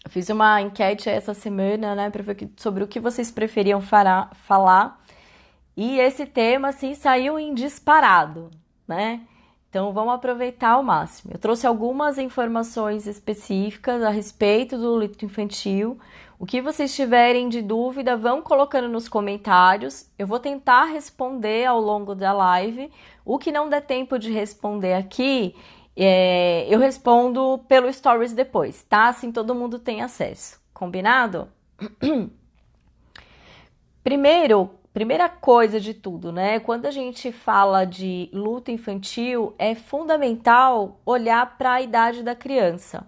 Fiz uma enquete essa semana, né, para ver sobre o que vocês preferiam falar. E esse tema, assim, saiu em disparado, né? Então vamos aproveitar ao máximo. Eu trouxe algumas informações específicas a respeito do luto infantil. O que vocês tiverem de dúvida, vão colocando nos comentários. Eu vou tentar responder ao longo da live. O que não der tempo de responder aqui, eu respondo pelo Stories depois, tá? Assim todo mundo tem acesso. Combinado? Primeira coisa de tudo, né? Quando a gente fala de luto infantil, é fundamental olhar para a idade da criança,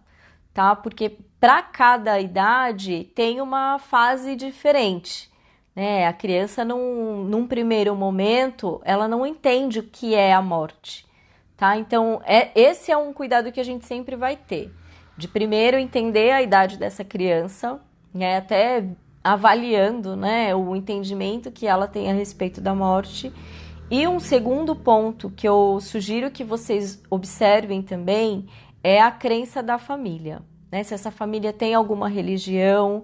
tá? Porque para cada idade tem uma fase diferente, né? A criança, num primeiro momento, ela não entende o que é a morte, tá? Então, esse é um cuidado que a gente sempre vai ter, de primeiro entender a idade dessa criança, né? Até avaliando, né, o entendimento que ela tem a respeito da morte. E um segundo ponto que eu sugiro que vocês observem também é a crença da família, né? Se essa família tem alguma religião,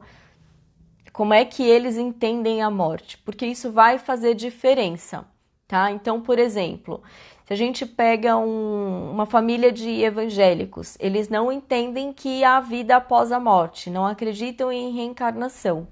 como é que eles entendem a morte, porque isso vai fazer diferença, tá? Então, por exemplo, se a gente pega uma família de evangélicos, eles não entendem que há vida após a morte, não acreditam em reencarnação.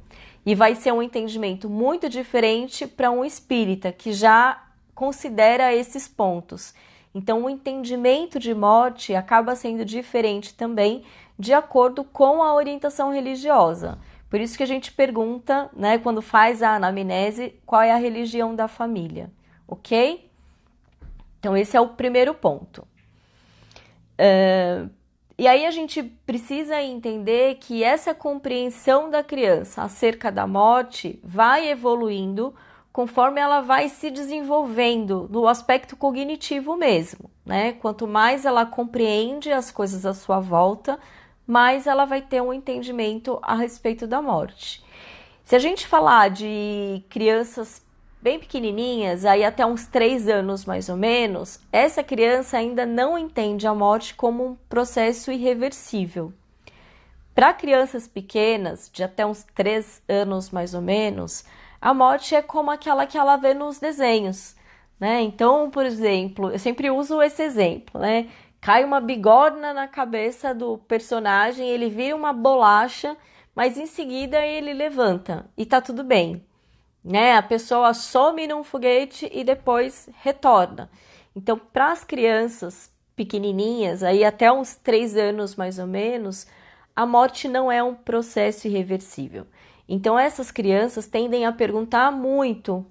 E vai ser um entendimento muito diferente para um espírita que já considera esses pontos. Então, o entendimento de morte acaba sendo diferente também de acordo com a orientação religiosa. Por isso que a gente pergunta, né, quando faz a anamnese, qual é a religião da família, ok? Então, esse é o primeiro ponto. E aí a gente precisa entender que essa compreensão da criança acerca da morte vai evoluindo conforme ela vai se desenvolvendo no aspecto cognitivo mesmo, né? Quanto mais ela compreende as coisas à sua volta, mais ela vai ter um entendimento a respeito da morte. Se a gente falar de crianças bem pequenininhas, aí até uns 3 anos mais ou menos, essa criança ainda não entende a morte como um processo irreversível. Para crianças pequenas, de até uns 3 anos mais ou menos, a morte é como aquela que ela vê nos desenhos, né? Então, por exemplo, eu sempre uso esse exemplo, né? Cai uma bigorna na cabeça do personagem, ele vira uma bolacha, mas em seguida ele levanta e tá tudo bem, né? A pessoa some num foguete e depois retorna. Então, para as crianças pequenininhas, aí até uns 3 anos mais ou menos, a morte não é um processo irreversível. Então, essas crianças tendem a perguntar muito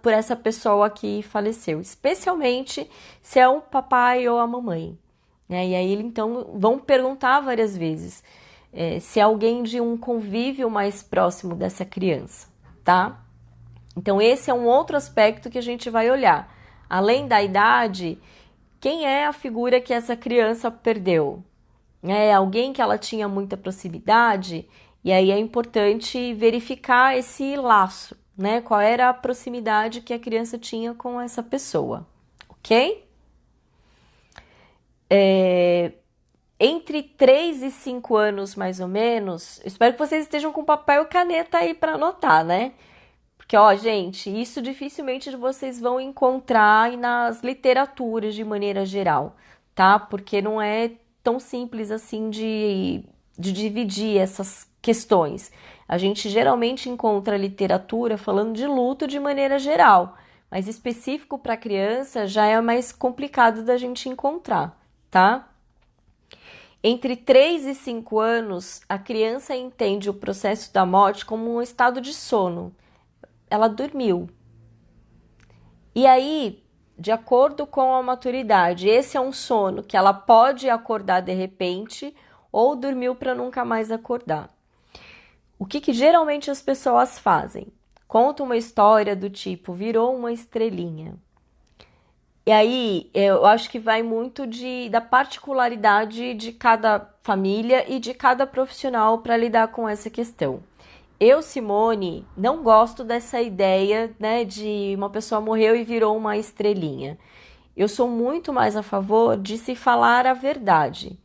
por essa pessoa que faleceu, especialmente se é o papai ou a mamãe, né? E aí, então, vão perguntar várias vezes se é alguém de um convívio mais próximo dessa criança, tá? Então, esse é um outro aspecto que a gente vai olhar. Além da idade, quem é a figura que essa criança perdeu? É alguém que ela tinha muita proximidade? E aí é importante verificar esse laço, né? Qual era a proximidade que a criança tinha com essa pessoa, ok? Entre 3 e 5 anos, mais ou menos, espero que vocês estejam com papel e caneta aí para anotar, né? Porque, ó, gente, isso dificilmente vocês vão encontrar nas literaturas de maneira geral, tá? Porque não é tão simples assim de dividir essas questões. A gente geralmente encontra literatura falando de luto de maneira geral, mas específico para criança já é mais complicado da gente encontrar, tá? Entre 3 e 5 anos, a criança entende o processo da morte como um estado de sono. Ela dormiu. E aí, de acordo com a maturidade, esse é um sono que ela pode acordar de repente ou dormiu para nunca mais acordar. O que geralmente as pessoas fazem? Contam uma história do tipo, virou uma estrelinha. E aí, eu acho que vai muito da particularidade de cada família e de cada profissional para lidar com essa questão. Eu, Simone, não gosto dessa ideia, né, de uma pessoa morreu e virou uma estrelinha. Eu sou muito mais a favor de se falar a verdade,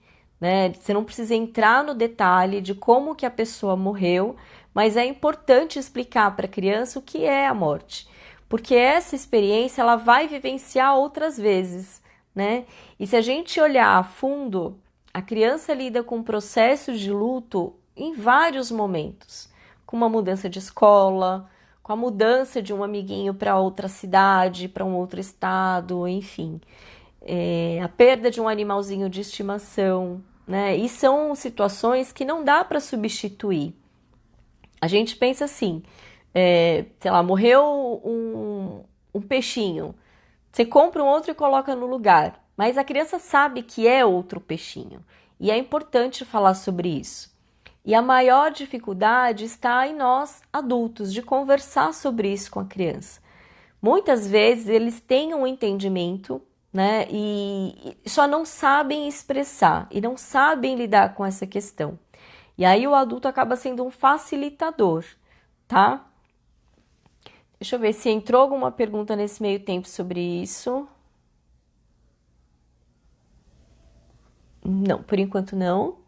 né? Você não precisa entrar no detalhe de como que a pessoa morreu, mas é importante explicar para a criança o que é a morte, porque essa experiência ela vai vivenciar outras vezes, né? E se a gente olhar a fundo, a criança lida com processos de luto em vários momentos, com uma mudança de escola, com a mudança de um amiguinho para outra cidade, para um outro estado, enfim, a perda de um animalzinho de estimação, né? E são situações que não dá para substituir. A gente pensa assim, sei lá, morreu um peixinho, você compra um outro e coloca no lugar, mas a criança sabe que é outro peixinho e é importante falar sobre isso. E a maior dificuldade está em nós, adultos, de conversar sobre isso com a criança. Muitas vezes eles têm um entendimento, né, e só não sabem expressar e não sabem lidar com essa questão. E aí o adulto acaba sendo um facilitador, tá? Deixa eu ver se entrou alguma pergunta nesse meio tempo sobre isso. Não, por enquanto não.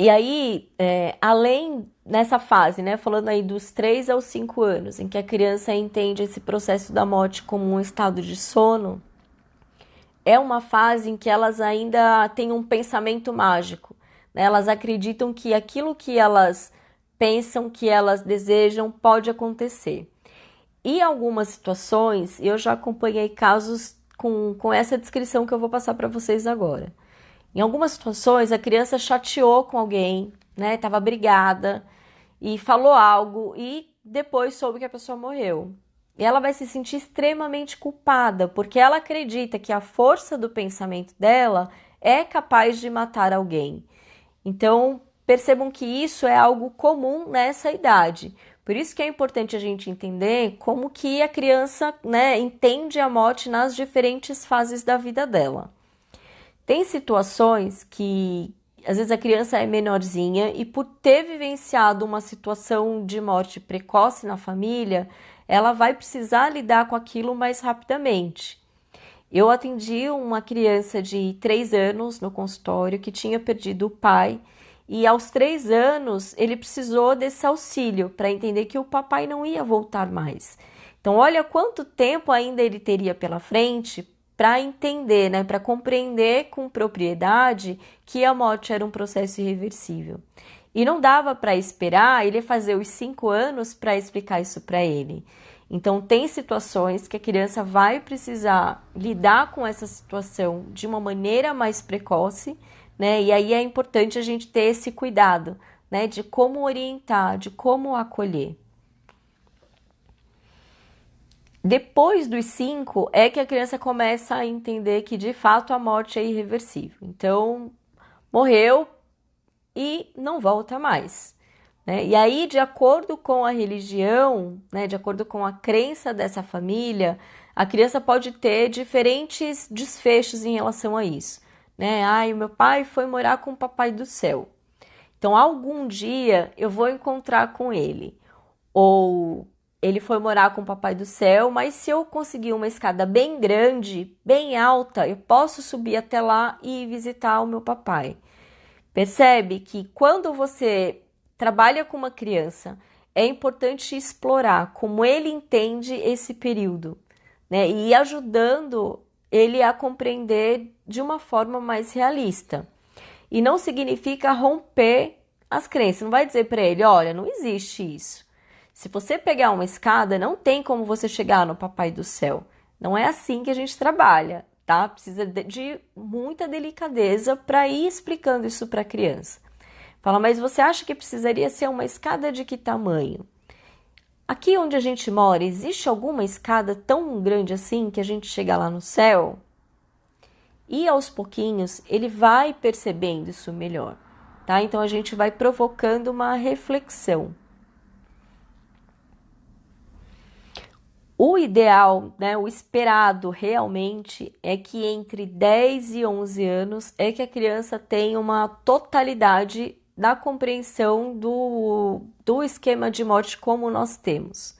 E aí, além nessa fase, né, falando aí dos 3 aos 5 anos, em que a criança entende esse processo da morte como um estado de sono, é uma fase em que elas ainda têm um pensamento mágico, né? Elas acreditam que aquilo que elas pensam, que elas desejam, pode acontecer. E algumas situações, eu já acompanhei casos com essa descrição que eu vou passar para vocês agora. Em algumas situações, a criança chateou com alguém, né? Tava brigada e falou algo e depois soube que a pessoa morreu. E ela vai se sentir extremamente culpada, porque ela acredita que a força do pensamento dela é capaz de matar alguém. Então, percebam que isso é algo comum nessa idade. Por isso que é importante a gente entender como que a criança, né, entende a morte nas diferentes fases da vida dela. Tem situações que às vezes a criança é menorzinha e por ter vivenciado uma situação de morte precoce na família, ela vai precisar lidar com aquilo mais rapidamente. Eu atendi uma criança de 3 anos no consultório que tinha perdido o pai e aos 3 anos ele precisou desse auxílio para entender que o papai não ia voltar mais. Então, olha quanto tempo ainda ele teria pela frente para entender, né, para compreender com propriedade que a morte era um processo irreversível. E não dava para esperar ele fazer os 5 anos para explicar isso para ele. Então, tem situações que a criança vai precisar lidar com essa situação de uma maneira mais precoce, né? E aí é importante a gente ter esse cuidado, né, de como orientar, de como acolher. Depois dos 5 é que a criança começa a entender que de fato a morte é irreversível. Então, morreu e não volta mais, né? E aí, de acordo com a religião, né, de acordo com a crença dessa família, a criança pode ter diferentes desfechos em relação a isso, né? Ai, o meu pai foi morar com o papai do céu. Então, algum dia eu vou encontrar com ele. Ou ele foi morar com o papai do céu, mas se eu conseguir uma escada bem grande, bem alta, eu posso subir até lá e visitar o meu papai. Percebe que quando você trabalha com uma criança, é importante explorar como ele entende esse período, né? E ir ajudando ele a compreender de uma forma mais realista. E não significa romper as crenças. Não vai dizer para ele, olha, não existe isso. Se você pegar uma escada, não tem como você chegar no Papai do Céu. Não é assim que a gente trabalha, tá? Precisa de muita delicadeza para ir explicando isso para a criança. Fala, mas você acha que precisaria ser uma escada de que tamanho? Aqui onde a gente mora, existe alguma escada tão grande assim que a gente chega lá no céu? E aos pouquinhos ele vai percebendo isso melhor, tá? Então a gente vai provocando uma reflexão. O ideal, né, o esperado realmente é que entre 10 e 11 anos é que a criança tenha uma totalidade da compreensão do esquema de morte como nós temos,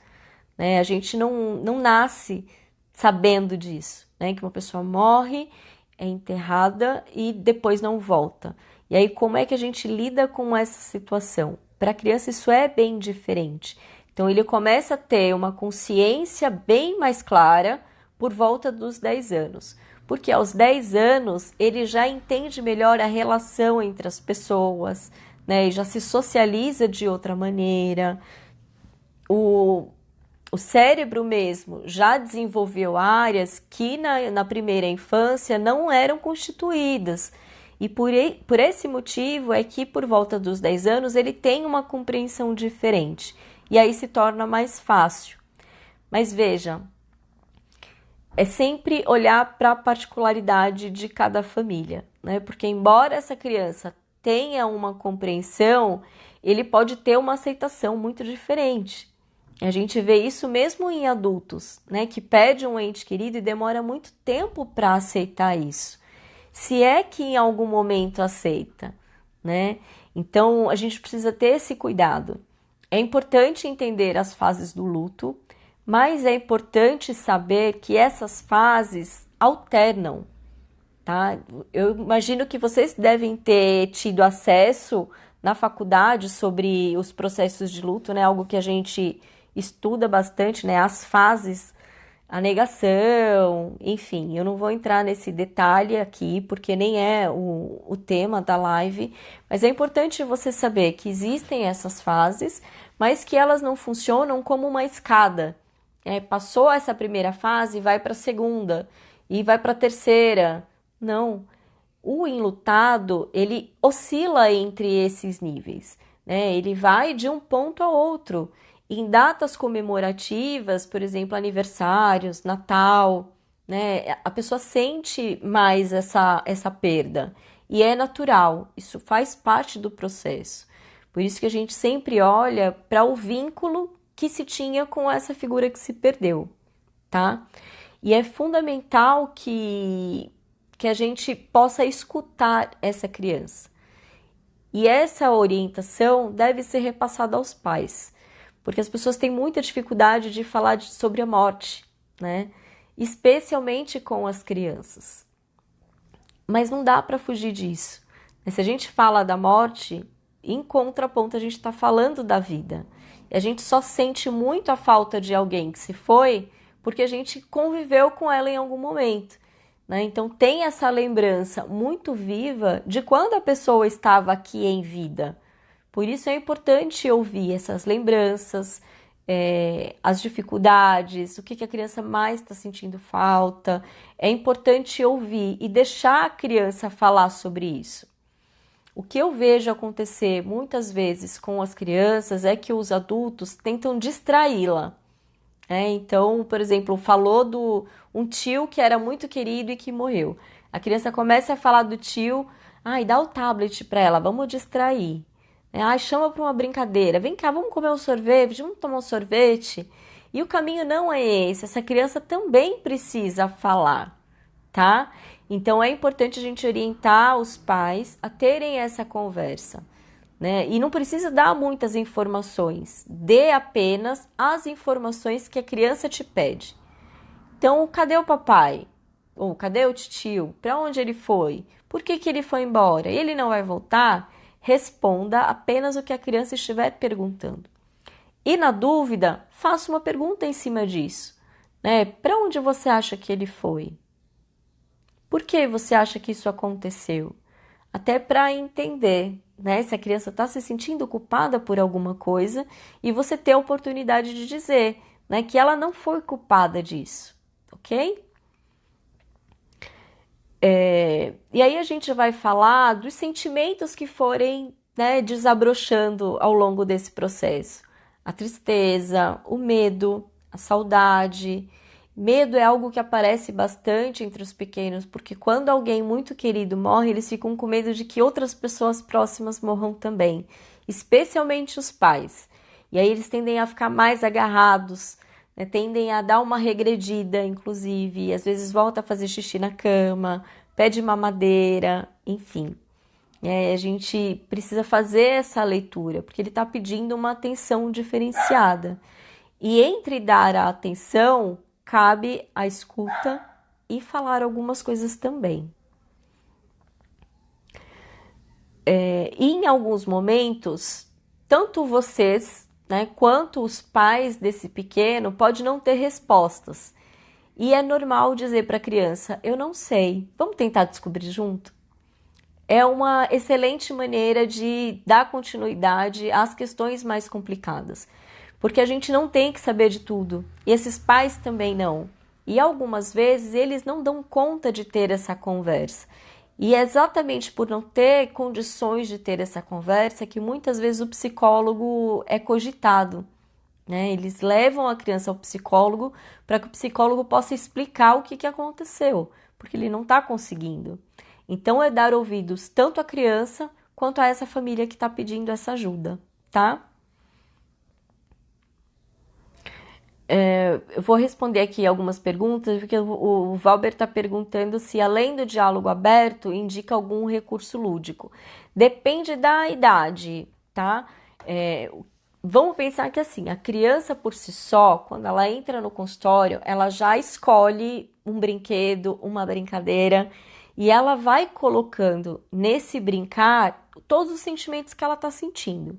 né? A gente não nasce sabendo disso, né? Que uma pessoa morre, é enterrada e depois não volta. E aí, como é que a gente lida com essa situação? Para a criança, isso é bem diferente. Então, ele começa a ter uma consciência bem mais clara por volta dos 10 anos. Porque aos 10 anos, ele já entende melhor a relação entre as pessoas, né? E já se socializa de outra maneira. O cérebro mesmo já desenvolveu áreas que na primeira infância não eram constituídas. E por esse motivo é que por volta dos 10 anos ele tem uma compreensão diferente. E aí se torna mais fácil. Mas veja, é sempre olhar para a particularidade de cada família, né? Porque embora essa criança tenha uma compreensão, ele pode ter uma aceitação muito diferente. A gente vê isso mesmo em adultos, né? Que perde um ente querido e demora muito tempo para aceitar isso. Se é que em algum momento aceita, né? Então a gente precisa ter esse cuidado. É importante entender as fases do luto, mas é importante saber que essas fases alternam, tá? Eu imagino que vocês devem ter tido acesso na faculdade sobre os processos de luto, né? Algo que a gente estuda bastante, né? As fases, a negação, enfim. Eu não vou entrar nesse detalhe aqui, porque nem é o tema da live, mas é importante você saber que existem essas fases, mas que elas não funcionam como uma escada. Passou essa primeira fase, vai para a segunda e vai para a terceira. Não. O enlutado, ele oscila entre esses níveis, né? Ele vai de um ponto a outro. Em datas comemorativas, por exemplo, aniversários, Natal, né? A pessoa sente mais essa perda. E é natural, isso faz parte do processo. Por isso que a gente sempre olha para o vínculo que se tinha com essa figura que se perdeu, tá? E é fundamental que a gente possa escutar essa criança. E essa orientação deve ser repassada aos pais, porque as pessoas têm muita dificuldade de falar sobre a morte, né? Especialmente com as crianças. Mas não dá para fugir disso. Se a gente fala da morte, em contraponto a gente está falando da vida. E a gente só sente muito a falta de alguém que se foi porque a gente conviveu com ela em algum momento, né? Então tem essa lembrança muito viva de quando a pessoa estava aqui em vida. Por isso é importante ouvir essas lembranças, as dificuldades, o que a criança mais está sentindo falta. É importante ouvir e deixar a criança falar sobre isso. O que eu vejo acontecer muitas vezes com as crianças é que os adultos tentam distraí-la. Então, por exemplo, falou do um tio que era muito querido e que morreu. A criança começa a falar do tio, dá o tablet para ela, vamos distrair. Chama para uma brincadeira, vem cá, vamos comer um sorvete, vamos tomar um sorvete. E o caminho não é esse, essa criança também precisa falar, tá? Então é importante a gente orientar os pais a terem essa conversa, né? E não precisa dar muitas informações, dê apenas as informações que a criança te pede. Então, cadê o papai? Ou cadê o tio? Para onde ele foi? Por que ele foi embora? Ele não vai voltar? Responda apenas o que a criança estiver perguntando. E na dúvida, faça uma pergunta em cima disso, né? Para onde você acha que ele foi? Por que você acha que isso aconteceu? Até para entender, né? Se a criança está se sentindo culpada por alguma coisa e você ter a oportunidade de dizer, né, que ela não foi culpada disso, ok? E aí a gente vai falar dos sentimentos que forem, né, desabrochando ao longo desse processo. A tristeza, o medo, a saudade. Medo é algo que aparece bastante entre os pequenos, porque quando alguém muito querido morre, eles ficam com medo de que outras pessoas próximas morram também, especialmente os pais. E aí eles tendem a ficar mais agarrados, né? Tendem a dar uma regredida, inclusive, e às vezes volta a fazer xixi na cama, pede mamadeira, enfim. A gente precisa fazer essa leitura, porque ele está pedindo uma atenção diferenciada. E entre dar a atenção, cabe a escuta, e falar algumas coisas também. E em alguns momentos, tanto vocês, né, quanto os pais desse pequeno pode não ter respostas. E é normal dizer para a criança, eu não sei, vamos tentar descobrir junto? É uma excelente maneira de dar continuidade às questões mais complicadas, porque a gente não tem que saber de tudo, e esses pais também não. E algumas vezes eles não dão conta de ter essa conversa. E é exatamente por não ter condições de ter essa conversa que muitas vezes o psicólogo é cogitado, né? Eles levam a criança ao psicólogo para que o psicólogo possa explicar o que aconteceu, porque ele não está conseguindo. Então, é dar ouvidos tanto à criança quanto a essa família que está pedindo essa ajuda, tá? Eu vou responder aqui algumas perguntas, porque o Valber está perguntando se, além do diálogo aberto, indica algum recurso lúdico. Depende da idade, tá? Vamos pensar que assim, a criança por si só, quando ela entra no consultório, ela já escolhe um brinquedo, uma brincadeira, e ela vai colocando nesse brincar todos os sentimentos que ela está sentindo.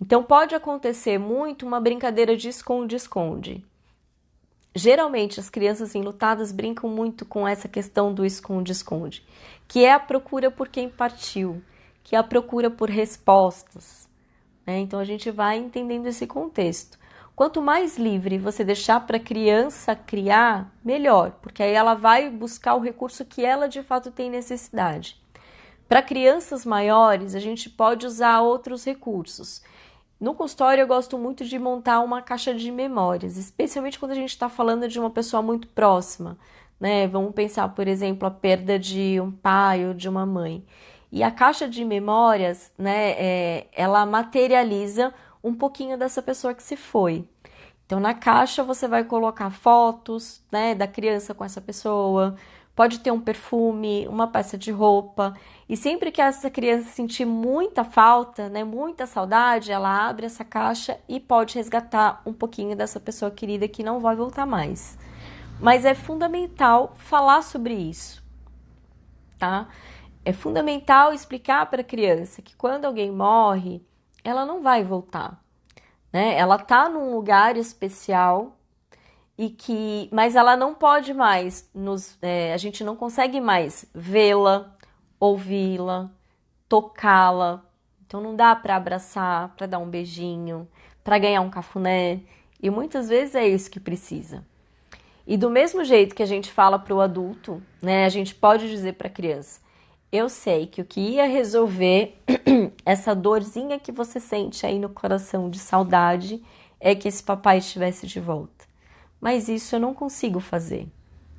Então, pode acontecer muito uma brincadeira de esconde-esconde. Geralmente, as crianças enlutadas brincam muito com essa questão do esconde-esconde, que é a procura por quem partiu, que é a procura por respostas, né? Então, a gente vai entendendo esse contexto. Quanto mais livre você deixar para a criança criar, melhor, porque aí ela vai buscar o recurso que ela de fato tem necessidade. Para crianças maiores, a gente pode usar outros recursos. No consultório, eu gosto muito de montar uma caixa de memórias, especialmente quando a gente está falando de uma pessoa muito próxima, né? Vamos pensar, por exemplo, a perda de um pai ou de uma mãe. E a caixa de memórias, né, ela materializa um pouquinho dessa pessoa que se foi. Então, na caixa você vai colocar fotos, né, da criança com essa pessoa, pode ter um perfume, uma peça de roupa, e sempre que essa criança sentir muita falta, né, muita saudade, ela abre essa caixa e pode resgatar um pouquinho dessa pessoa querida que não vai voltar mais. Mas é fundamental falar sobre isso, tá? É fundamental explicar para a criança que quando alguém morre, ela não vai voltar, né? Ela tá num lugar especial mas ela não pode mais a gente não consegue mais vê-la, ouvi-la, tocá-la. Então não dá para abraçar, para dar um beijinho, para ganhar um cafuné, e muitas vezes é isso que precisa. E do mesmo jeito que a gente fala para o adulto, né, a gente pode dizer para a criança: eu sei que o que ia resolver essa dorzinha que você sente aí no coração de saudade é que esse papai estivesse de volta. Mas isso eu não consigo fazer.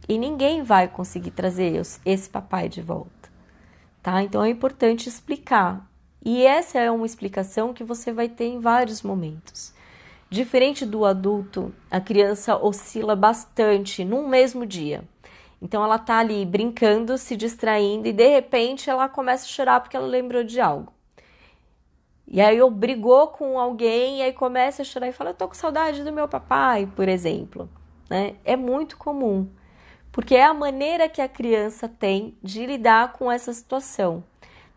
E ninguém vai conseguir trazer esse papai de volta, tá? Então é importante explicar. E essa é uma explicação que você vai ter em vários momentos. Diferente do adulto, a criança oscila bastante num mesmo dia. Então ela tá ali brincando, se distraindo e de repente ela começa a chorar porque ela lembrou de algo. E aí brigou com alguém e aí começa a chorar e fala: eu tô com saudade do meu papai, por exemplo, né? É muito comum, porque é a maneira que a criança tem de lidar com essa situação,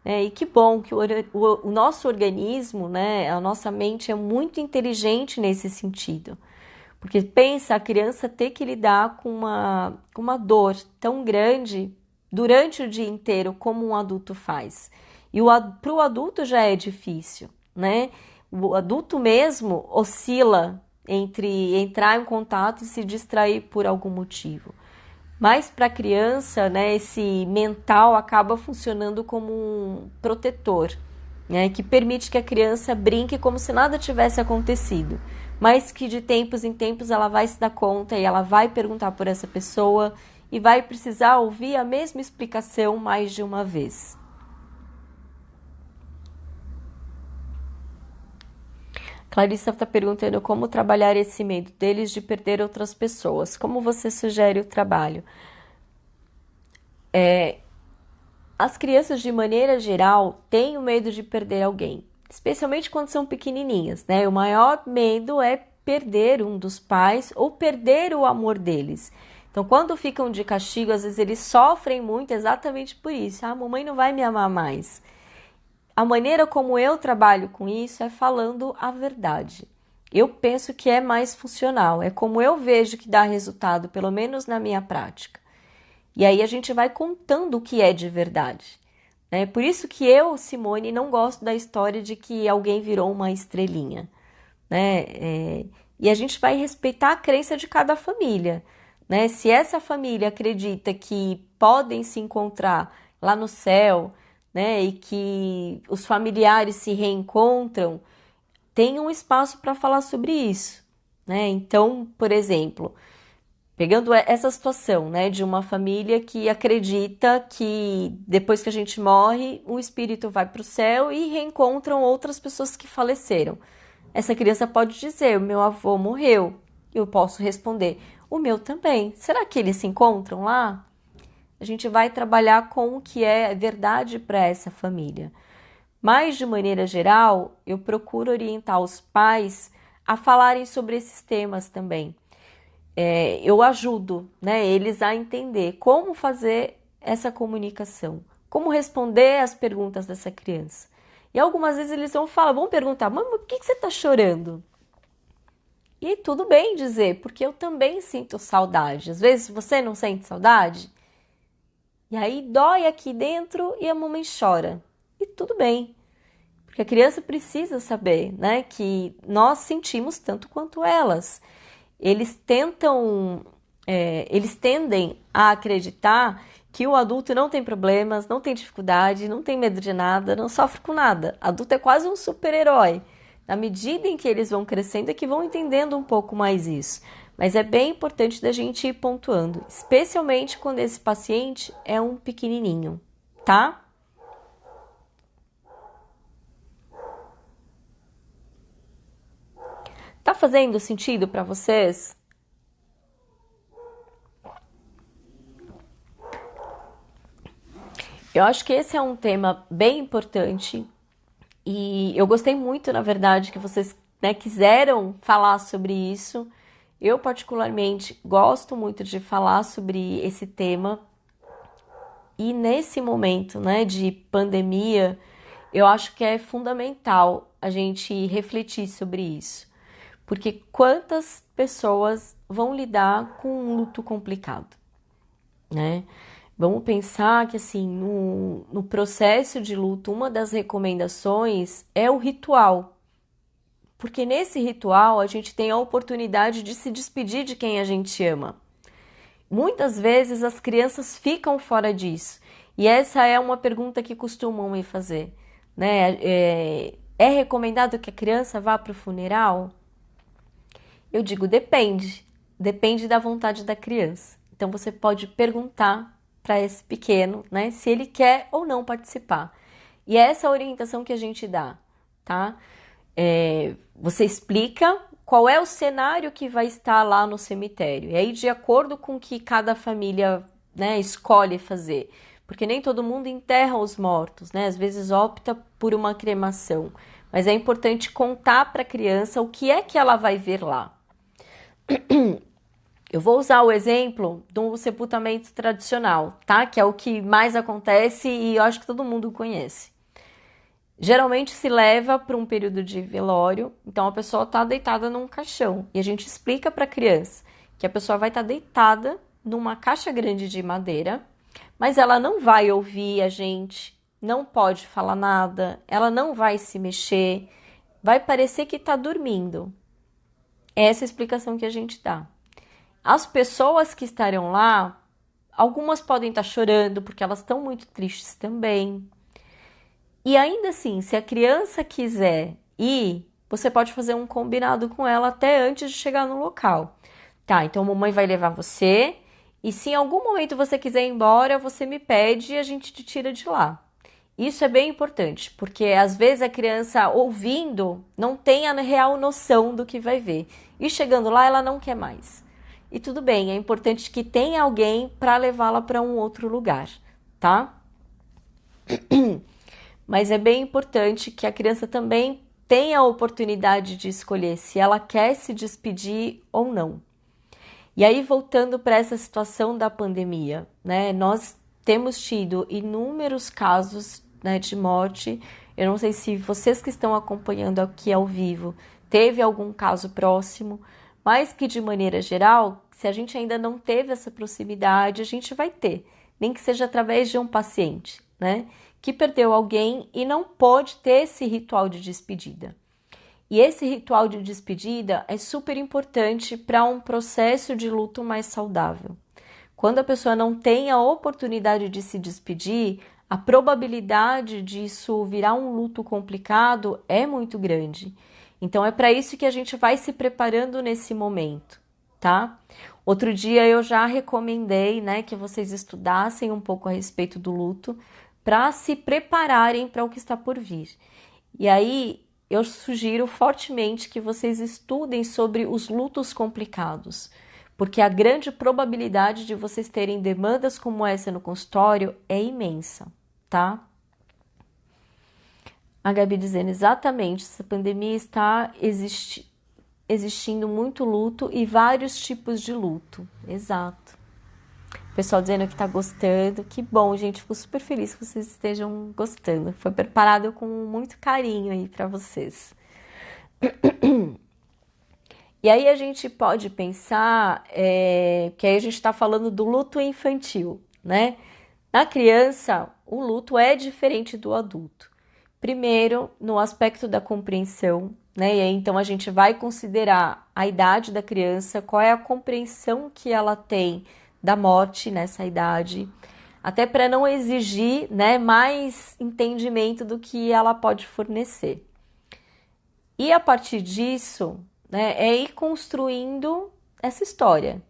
né? E que bom que o nosso organismo, né, a nossa mente é muito inteligente nesse sentido. Porque pensa a criança ter que lidar com uma dor tão grande durante o dia inteiro como um adulto faz. E para o adulto já é difícil, né? O adulto mesmo oscila entre entrar em contato e se distrair por algum motivo. Mas para a criança, né, esse mental acaba funcionando como um protetor, né, que permite que a criança brinque como se nada tivesse acontecido, mas que de tempos em tempos ela vai se dar conta e ela vai perguntar por essa pessoa e vai precisar ouvir a mesma explicação mais de uma vez. Clarissa está perguntando como trabalhar esse medo deles de perder outras pessoas. Como você sugere o trabalho? As crianças, de maneira geral, têm o medo de perder alguém, especialmente quando são pequenininhas, né? O maior medo é perder um dos pais ou perder o amor deles. Então, quando ficam de castigo, às vezes eles sofrem muito exatamente por isso. Ah, a mamãe não vai me amar mais. A maneira como eu trabalho com isso é falando a verdade. Eu penso que é mais funcional, é como eu vejo que dá resultado, pelo menos na minha prática. E aí a gente vai contando o que é de verdade. É por isso que eu, Simone, não gosto da história de que alguém virou uma estrelinha. Né? E a gente vai respeitar a crença de cada família. Né? Se essa família acredita que podem se encontrar lá no céu, né? E que os familiares se reencontram, tem um espaço para falar sobre isso. Né? Então, por exemplo, pegando essa situação, né, de uma família que acredita que depois que a gente morre, o espírito vai para o céu e reencontram outras pessoas que faleceram. Essa criança pode dizer: o meu avô morreu. Eu posso responder: o meu também. Será que eles se encontram lá? A gente vai trabalhar com o que é verdade para essa família. Mas, de maneira geral, eu procuro orientar os pais a falarem sobre esses temas também. Eu ajudo, né, eles a entender como fazer essa comunicação, como responder às perguntas dessa criança. E algumas vezes eles vão perguntar: mãe, por que você está chorando? E tudo bem dizer, porque eu também sinto saudade. Às vezes você não sente saudade? E aí dói aqui dentro e a mamãe chora. E tudo bem, porque a criança precisa saber, né, que nós sentimos tanto quanto elas. Eles eles tendem a acreditar que o adulto não tem problemas, não tem dificuldade, não tem medo de nada, não sofre com nada. Adulto é quase um super-herói. Na medida em que eles vão crescendo é que vão entendendo um pouco mais isso. Mas é bem importante da gente ir pontuando, especialmente quando esse paciente é um pequenininho, tá? Tá fazendo sentido para vocês? Eu acho que esse é um tema bem importante e eu gostei muito, na verdade, que vocês, né, quiseram falar sobre isso. Eu, particularmente, gosto muito de falar sobre esse tema e nesse momento, né, de pandemia, eu acho que é fundamental a gente refletir sobre isso. Porque quantas pessoas vão lidar com um luto complicado, né? Vamos pensar que, assim, no processo de luto, uma das recomendações é o ritual. Porque nesse ritual a gente tem a oportunidade de se despedir de quem a gente ama. Muitas vezes as crianças ficam fora disso. E essa é uma pergunta que costumam me fazer, né? É recomendado que a criança vá para o funeral? Eu digo, depende. Depende da vontade da criança. Então você pode perguntar para esse pequeno, né, se ele quer ou não participar. E é essa orientação que a gente dá, tá? Você explica qual é o cenário que vai estar lá no cemitério. E aí, de acordo com o que cada família, né, escolhe fazer. Porque nem todo mundo enterra os mortos, né? Às vezes opta por uma cremação. Mas é importante contar para a criança o que é que ela vai ver lá. Eu vou usar o exemplo do sepultamento tradicional, tá? Que é o que mais acontece e eu acho que todo mundo conhece. Geralmente se leva para um período de velório, então a pessoa está deitada num caixão e a gente explica para a criança que a pessoa vai estar deitada numa caixa grande de madeira, mas ela não vai ouvir a gente, não pode falar nada, ela não vai se mexer, vai parecer que está dormindo. Essa é a explicação que a gente dá. As pessoas que estarão lá, algumas podem estar chorando porque elas estão muito tristes também. E ainda assim, se a criança quiser ir, você pode fazer um combinado com ela até antes de chegar no local. Tá, então a mamãe vai levar você e se em algum momento você quiser ir embora, você me pede e a gente te tira de lá. Isso é bem importante, porque às vezes a criança ouvindo não tem a real noção do que vai ver. E chegando lá, ela não quer mais. E tudo bem, é importante que tenha alguém para levá-la para um outro lugar, tá? Mas é bem importante que a criança também tenha a oportunidade de escolher se ela quer se despedir ou não. E aí, voltando para essa situação da pandemia, né? Nós temos tido inúmeros casos, né, de morte. Eu não sei se vocês que estão acompanhando aqui ao vivo teve algum caso próximo, mas que de maneira geral, se a gente ainda não teve essa proximidade, a gente vai ter, nem que seja através de um paciente, né, que perdeu alguém e não pode ter esse ritual de despedida. E esse ritual de despedida é super importante para um processo de luto mais saudável. Quando a pessoa não tem a oportunidade de se despedir, a probabilidade disso virar um luto complicado é muito grande. Então é para isso que a gente vai se preparando nesse momento, tá? Outro dia eu já recomendei, né, que vocês estudassem um pouco a respeito do luto para se prepararem para o que está por vir. E aí eu sugiro fortemente que vocês estudem sobre os lutos complicados, porque a grande probabilidade de vocês terem demandas como essa no consultório é imensa, tá? A Gabi dizendo exatamente, essa pandemia está existindo muito luto e vários tipos de luto. Exato. O pessoal dizendo que está gostando. Que bom, gente. Fico super feliz que vocês estejam gostando. Foi preparado com muito carinho aí para vocês. E aí a gente pode pensar que aí a gente está falando do luto infantil, né? Na criança, o luto é diferente do adulto. Primeiro, no aspecto da compreensão, né? E aí, então a gente vai considerar a idade da criança, qual é a compreensão que ela tem da morte nessa idade, até para não exigir, né, mais entendimento do que ela pode fornecer. E a partir disso, né, é ir construindo essa história.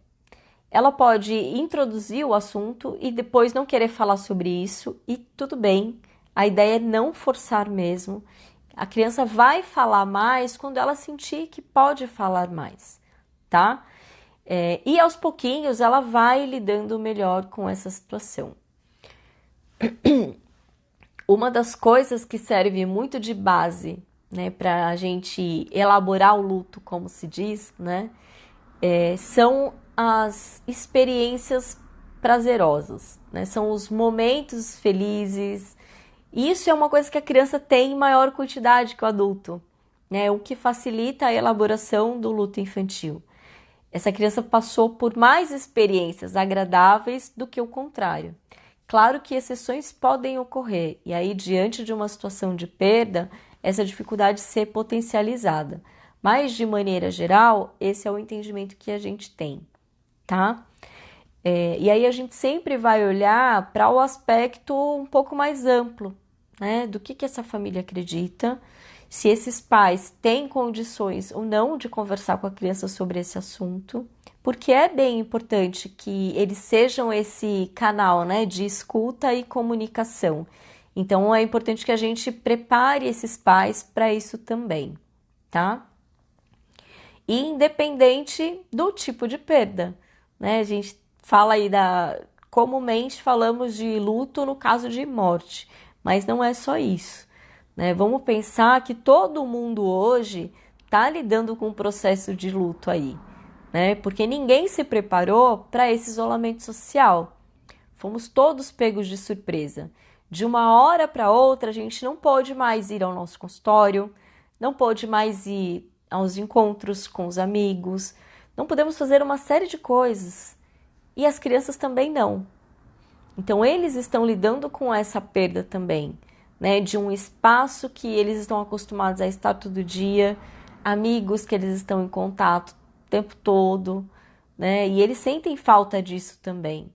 Ela pode introduzir o assunto e depois não querer falar sobre isso, e tudo bem. A ideia é não forçar mesmo. A criança vai falar mais quando ela sentir que pode falar mais, tá? E aos pouquinhos ela vai lidando melhor com essa situação. Uma das coisas que serve muito de base, né, para a gente elaborar o luto, como se diz, né, são as experiências prazerosas, né, são os momentos felizes. Isso é uma coisa que a criança tem em maior quantidade que o adulto, né, o que facilita a elaboração do luto infantil. Essa criança passou por mais experiências agradáveis do que o contrário. Claro que exceções podem ocorrer, e aí, diante de uma situação de perda, essa dificuldade ser potencializada. Mas, de maneira geral, esse é o entendimento que a gente tem, tá? E aí a gente sempre vai olhar para o aspecto um pouco mais amplo, né? Do que essa família acredita, se esses pais têm condições ou não de conversar com a criança sobre esse assunto, porque é bem importante que eles sejam esse canal, né, de escuta e comunicação. Então, é importante que a gente prepare esses pais para isso também, tá? E independente do tipo de perda, né? A gente fala aí comumente falamos de luto no caso de morte, mas não é só isso, né? Vamos pensar que todo mundo hoje está lidando com um processo de luto aí, né? Porque ninguém se preparou para esse isolamento social. Fomos todos pegos de surpresa. De uma hora para outra, a gente não pôde mais ir ao nosso consultório, não pôde mais ir aos encontros com os amigos, não podemos fazer uma série de coisas. E as crianças também não. Então, eles estão lidando com essa perda também, né? De um espaço que eles estão acostumados a estar todo dia, amigos que eles estão em contato o tempo todo, né? E eles sentem falta disso também.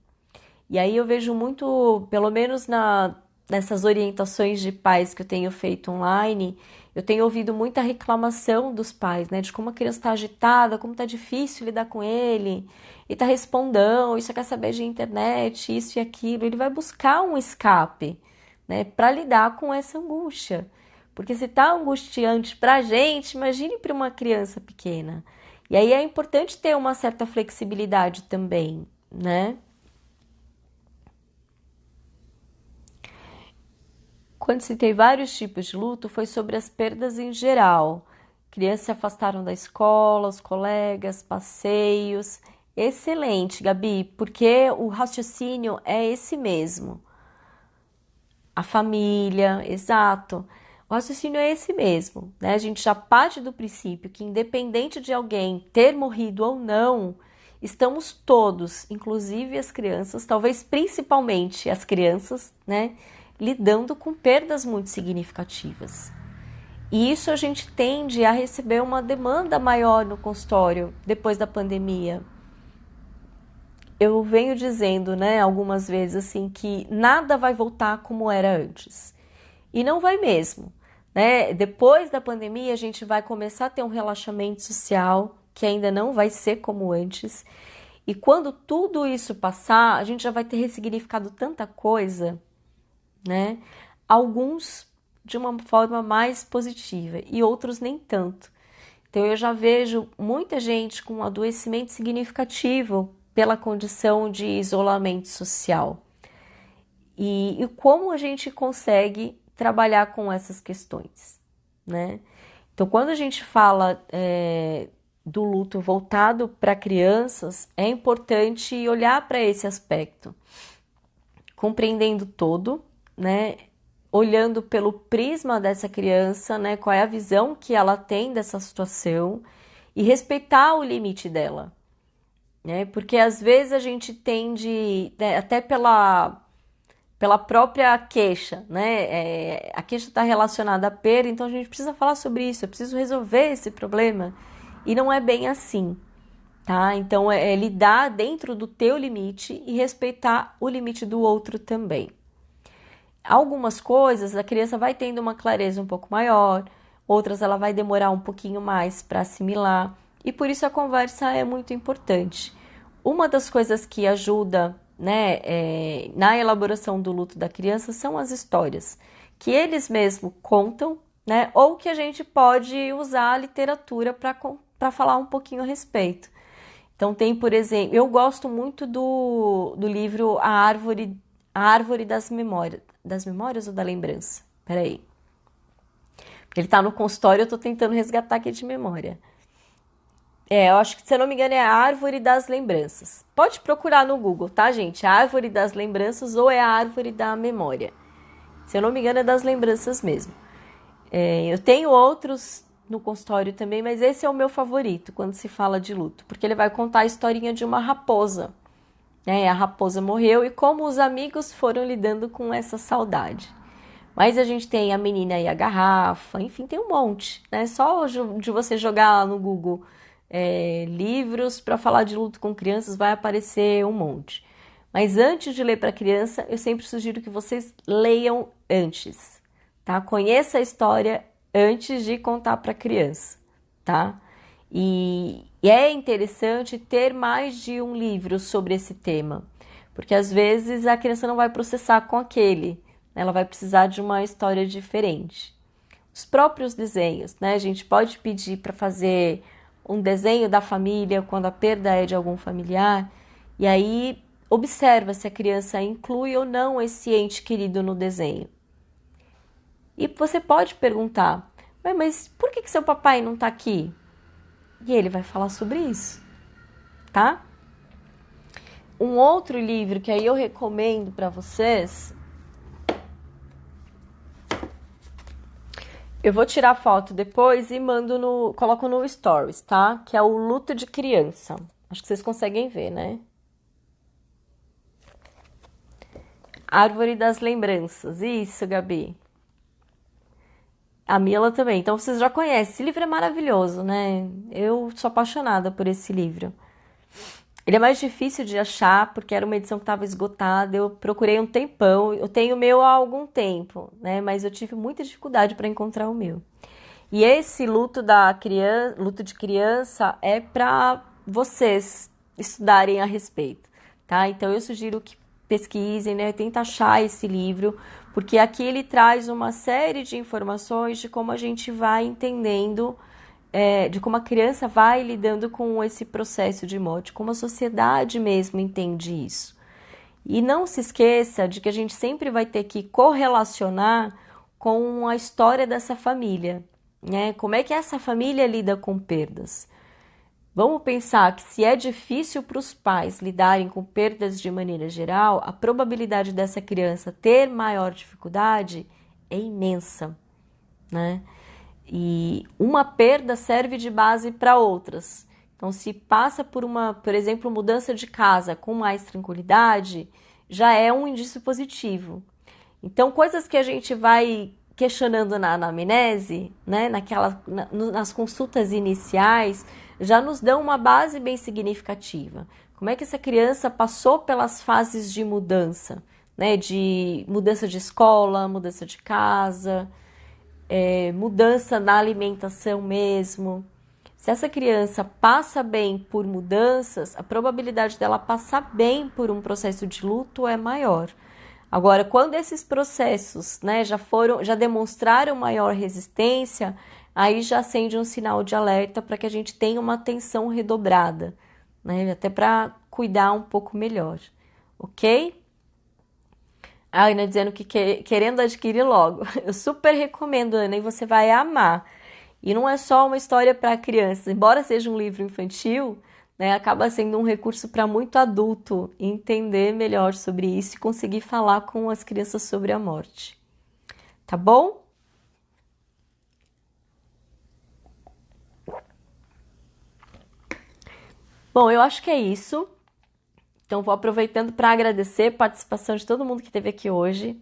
E aí eu vejo muito, pelo menos nessas orientações de pais que eu tenho feito online, eu tenho ouvido muita reclamação dos pais, né? De como a criança está agitada, como está difícil lidar com ele, e está respondão, e só quer saber de internet, isso e aquilo. Ele vai buscar um escape, né? Para lidar com essa angústia. Porque se tá angustiante para a gente, imagine para uma criança pequena. E aí é importante ter uma certa flexibilidade também, né? Quando citei vários tipos de luto, foi sobre as perdas em geral. Crianças se afastaram da escola, os colegas, passeios. Excelente, Gabi, porque o raciocínio é esse mesmo. A família, exato. O raciocínio é esse mesmo, né? A gente já parte do princípio que, independente de alguém ter morrido ou não, estamos todos, inclusive as crianças, talvez principalmente as crianças, né, lidando com perdas muito significativas. E isso a gente tende a receber uma demanda maior no consultório depois da pandemia. Eu venho dizendo, né, algumas vezes assim, que nada vai voltar como era antes. E não vai mesmo, né? Depois da pandemia, a gente vai começar a ter um relaxamento social que ainda não vai ser como antes. E quando tudo isso passar, a gente já vai ter ressignificado tanta coisa, né? Alguns de uma forma mais positiva e outros nem tanto. Então eu já vejo muita gente com um adoecimento significativo pela condição de isolamento social. E como a gente consegue trabalhar com essas questões, né? Então, quando a gente fala do luto voltado para crianças, é importante olhar para esse aspecto, compreendendo todo, né? Olhando pelo prisma dessa criança, né? Qual é a visão que ela tem dessa situação e respeitar o limite dela, né? Porque às vezes a gente tende, né, até pela própria queixa, né? A queixa está relacionada à perda, então a gente precisa falar sobre isso, eu preciso resolver esse problema. E não é bem assim, tá? Então é lidar dentro do teu limite e respeitar o limite do outro também. Algumas coisas a criança vai tendo uma clareza um pouco maior, outras ela vai demorar um pouquinho mais para assimilar, e por isso a conversa é muito importante. Uma das coisas que ajuda, né, na elaboração do luto da criança são as histórias, que eles mesmos contam, né, ou que a gente pode usar a literatura para falar um pouquinho a respeito. Então tem, por exemplo, eu gosto muito do livro A Árvore das Memórias ou da Lembrança? Peraí. Ele tá no consultório, eu tô tentando resgatar aqui de memória. Eu acho que, se eu não me engano, é a Árvore das Lembranças. Pode procurar no Google, tá, gente? A Árvore das Lembranças ou é a Árvore da Memória. Se eu não me engano, é das lembranças mesmo. Eu tenho outros no consultório também, mas esse é o meu favorito quando se fala de luto, porque ele vai contar a historinha de uma raposa, né? A raposa morreu e como os amigos foram lidando com essa saudade. Mas a gente tem a menina e a garrafa, enfim, tem um monte, né? Só de você jogar lá no Google livros para falar de luto com crianças vai aparecer um monte. Mas antes de ler para criança, eu sempre sugiro que vocês leiam antes, tá? Conheça a história antes de contar para criança, tá? E é interessante ter mais de um livro sobre esse tema, porque às vezes a criança não vai processar com aquele, ela vai precisar de uma história diferente. Os próprios desenhos, né? A gente pode pedir para fazer um desenho da família quando a perda é de algum familiar, e aí observa se a criança inclui ou não esse ente querido no desenho. E você pode perguntar, mas por que seu papai não está aqui? E ele vai falar sobre isso, tá? Um outro livro que aí eu recomendo para vocês, eu vou tirar foto depois e coloco no Stories, tá? Que é o Luto de Criança. Acho que vocês conseguem ver, né? Árvore das Lembranças. Isso, Gabi. A Mila também. Então vocês já conhecem. Esse livro é maravilhoso, né? Eu sou apaixonada por esse livro. Ele é mais difícil de achar porque era uma edição que estava esgotada. Eu procurei um tempão. Eu tenho o meu há algum tempo, né? Mas eu tive muita dificuldade para encontrar o meu. E esse luto de criança é para vocês estudarem a respeito, tá? Então eu sugiro que pesquisem, né? Tentem achar esse livro, porque aqui ele traz uma série de informações de como a gente vai entendendo, de como a criança vai lidando com esse processo de morte, como a sociedade mesmo entende isso. E não se esqueça de que a gente sempre vai ter que correlacionar com a história dessa família, né? Como é que essa família lida com perdas? Vamos pensar que se é difícil para os pais lidarem com perdas de maneira geral, a probabilidade dessa criança ter maior dificuldade é imensa, né? E uma perda serve de base para outras. Então, se passa por uma, por exemplo, mudança de casa com mais tranquilidade, já é um indício positivo. Então, coisas que a gente vai questionando na anamnese, né, nas consultas iniciais, já nos dão uma base bem significativa. Como é que essa criança passou pelas fases de mudança, né, de mudança de escola, mudança de casa, mudança na alimentação mesmo. Se essa criança passa bem por mudanças, a probabilidade dela passar bem por um processo de luto é maior. Agora, quando esses processos, né, já demonstraram maior resistência, aí já acende um sinal de alerta para que a gente tenha uma atenção redobrada, né, até para cuidar um pouco melhor, ok? A Ana dizendo que querendo adquirir logo. Eu super recomendo, Ana, e você vai amar. E não é só uma história para crianças, embora seja um livro infantil, né, acaba sendo um recurso para muito adulto entender melhor sobre isso e conseguir falar com as crianças sobre a morte. Tá bom? Bom, eu acho que é isso. Então, vou aproveitando para agradecer a participação de todo mundo que esteve aqui hoje.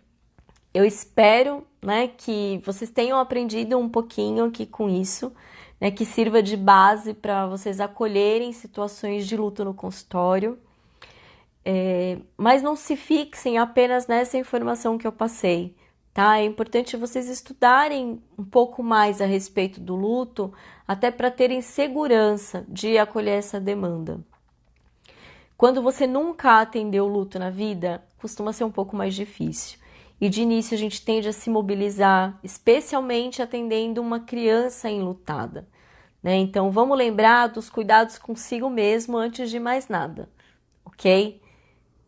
Eu espero, né, que vocês tenham aprendido um pouquinho aqui com isso, né, que sirva de base para vocês acolherem situações de luto no consultório. Mas não se fixem apenas nessa informação que eu passei, tá? É importante vocês estudarem um pouco mais a respeito do luto, até para terem segurança de acolher essa demanda. Quando você nunca atendeu o luto na vida, costuma ser um pouco mais difícil. E de início a gente tende a se mobilizar, especialmente atendendo uma criança enlutada, né? Então vamos lembrar dos cuidados consigo mesmo antes de mais nada, ok?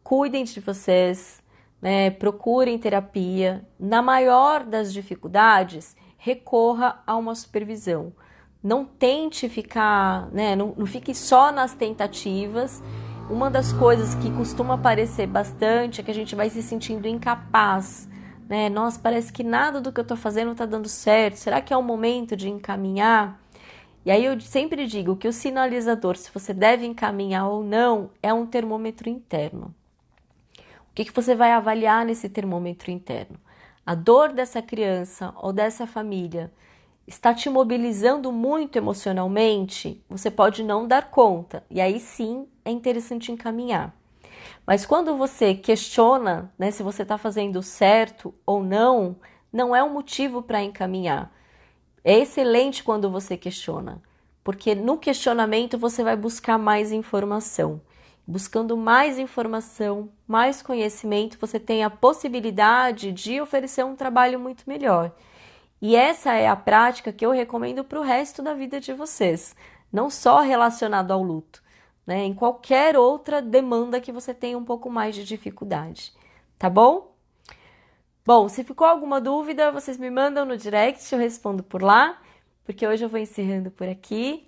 Cuidem de vocês, né? Procurem terapia. Na maior das dificuldades, recorra a uma supervisão. Não tente ficar, né? Não fique só nas tentativas. Uma das coisas que costuma aparecer bastante é que a gente vai se sentindo incapaz, né? Nossa, parece que nada do que eu estou fazendo está dando certo. Será que é o momento de encaminhar? E aí eu sempre digo que o sinalizador, se você deve encaminhar ou não, é um termômetro interno. O que você vai avaliar nesse termômetro interno? A dor dessa criança ou dessa família está te mobilizando muito emocionalmente? Você pode não dar conta, e aí sim é interessante encaminhar. Mas quando você questiona, né, se você está fazendo certo ou não, não é um motivo para encaminhar. É excelente quando você questiona, porque no questionamento você vai buscar mais informação. Buscando mais informação, mais conhecimento, você tem a possibilidade de oferecer um trabalho muito melhor. E essa é a prática que eu recomendo para o resto da vida de vocês, não só relacionado ao luto, né? Em qualquer outra demanda que você tenha um pouco mais de dificuldade, tá bom? Bom, se ficou alguma dúvida, vocês me mandam no direct, eu respondo por lá, porque hoje eu vou encerrando por aqui.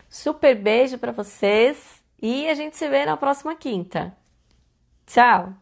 Super beijo para vocês e a gente se vê na próxima quinta. Tchau!